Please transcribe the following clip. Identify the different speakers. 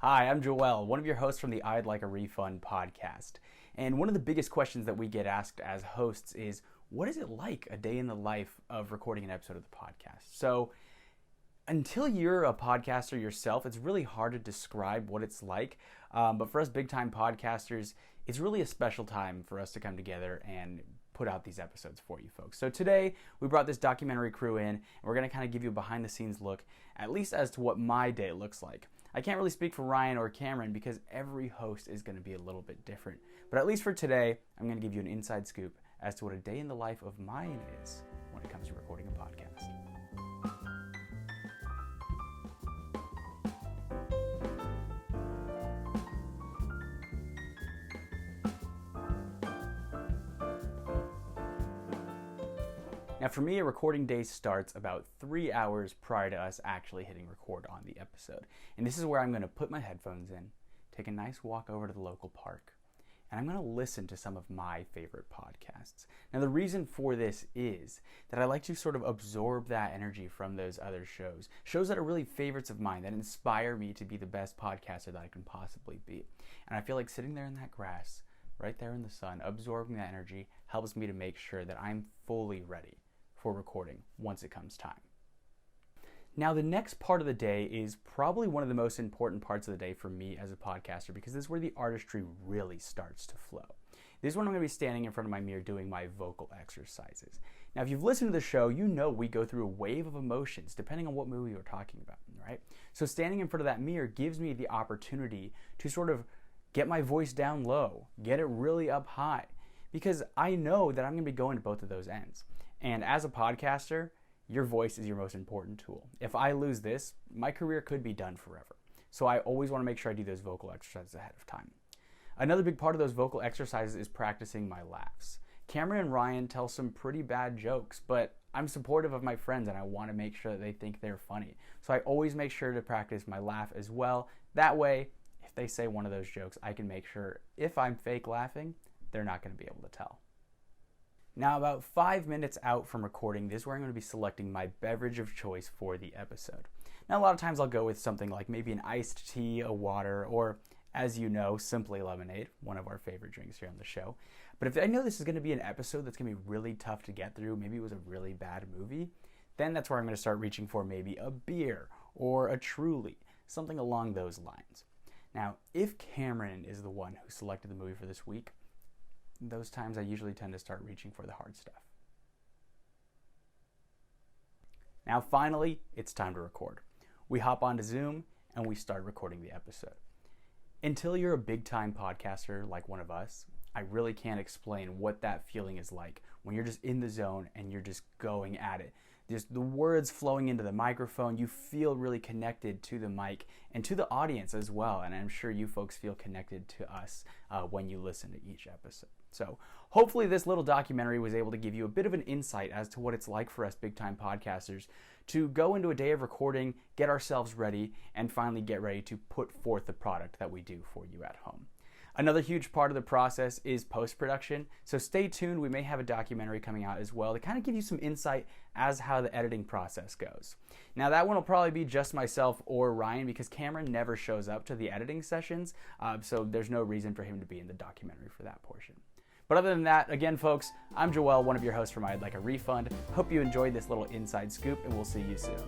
Speaker 1: Hi, I'm Joel, one of your hosts from the I'd Like A Refund podcast. And one of the biggest questions that we get asked as hosts is, what is it like a day in the life of recording an episode of the podcast? So until you're a podcaster yourself, it's really hard to describe what it's like. But for us big-time podcasters, it's really a special time for us to come together and put out these episodes for you folks. So today, we brought this documentary crew in, and we're going to kind of give you a behind-the-scenes look, at least as to what my day looks like. I can't really speak for Ryan or Cameron because every host is going to be a little bit different. But at least for today, I'm going to give you an inside scoop as to what a day in the life of mine is when it comes to recording a podcast. Now for me, a recording day starts about 3 hours prior to us actually hitting record on the episode. And this is where I'm going to put my headphones in, take a nice walk over to the local park, and I'm going to listen to some of my favorite podcasts. Now the reason for this is that I like to sort of absorb that energy from those other shows that are really favorites of mine, that inspire me to be the best podcaster that I can possibly be. And I feel like sitting there in that grass, right there in the sun, absorbing that energy helps me to make sure that I'm fully ready for recording once it comes time. Now the next part of the day is probably one of the most important parts of the day for me as a podcaster because this is where the artistry really starts to flow. This is when I'm going to be standing in front of my mirror doing my vocal exercises. Now if you've listened to the show, you know we go through a wave of emotions depending on what movie we're talking about, right? So standing in front of that mirror gives me the opportunity to sort of get my voice down low, get it really up high, because I know that I'm going to be going to both of those ends. And as a podcaster, your voice is your most important tool. If I lose this, my career could be done forever. So I always want to make sure I do those vocal exercises ahead of time. Another big part of those vocal exercises is practicing my laughs. Cameron and Ryan tell some pretty bad jokes, but I'm supportive of my friends and I want to make sure that they think they're funny. So I always make sure to practice my laugh as well. That way, if they say one of those jokes, I can make sure if I'm fake laughing, they're not going to be able to tell. Now, about 5 minutes out from recording, this is where I'm going to be selecting my beverage of choice for the episode. Now, a lot of times I'll go with something like maybe an iced tea, a water, or, as you know, simply lemonade, one of our favorite drinks here on the show. But if I know this is going to be an episode that's going to be really tough to get through, maybe it was a really bad movie, then that's where I'm going to start reaching for maybe a beer or a Truly, something along those lines. Now, if Cameron is the one who selected the movie for this week, those times I usually tend to start reaching for the hard stuff. Now finally, it's time to record. We hop onto Zoom and we start recording the episode. Until you're a big time podcaster like one of us, I really can't explain what that feeling is like when you're just in the zone and you're just going at it. Just the words flowing into the microphone, you feel really connected to the mic and to the audience as well. And I'm sure you folks feel connected to us when you listen to each episode. So hopefully this little documentary was able to give you a bit of an insight as to what it's like for us big time podcasters to go into a day of recording, get ourselves ready, and finally get ready to put forth the product that we do for you at home. Another huge part of the process is post-production, so stay tuned. We may have a documentary coming out as well to kind of give you some insight as how the editing process goes. Now that one will probably be just myself or Ryan because Cameron never shows up to the editing sessions, so there's no reason for him to be in the documentary for that portion. But other than that, again folks, I'm Joel, one of your hosts from I'd Like A Refund. Hope you enjoyed this little inside scoop and we'll see you soon.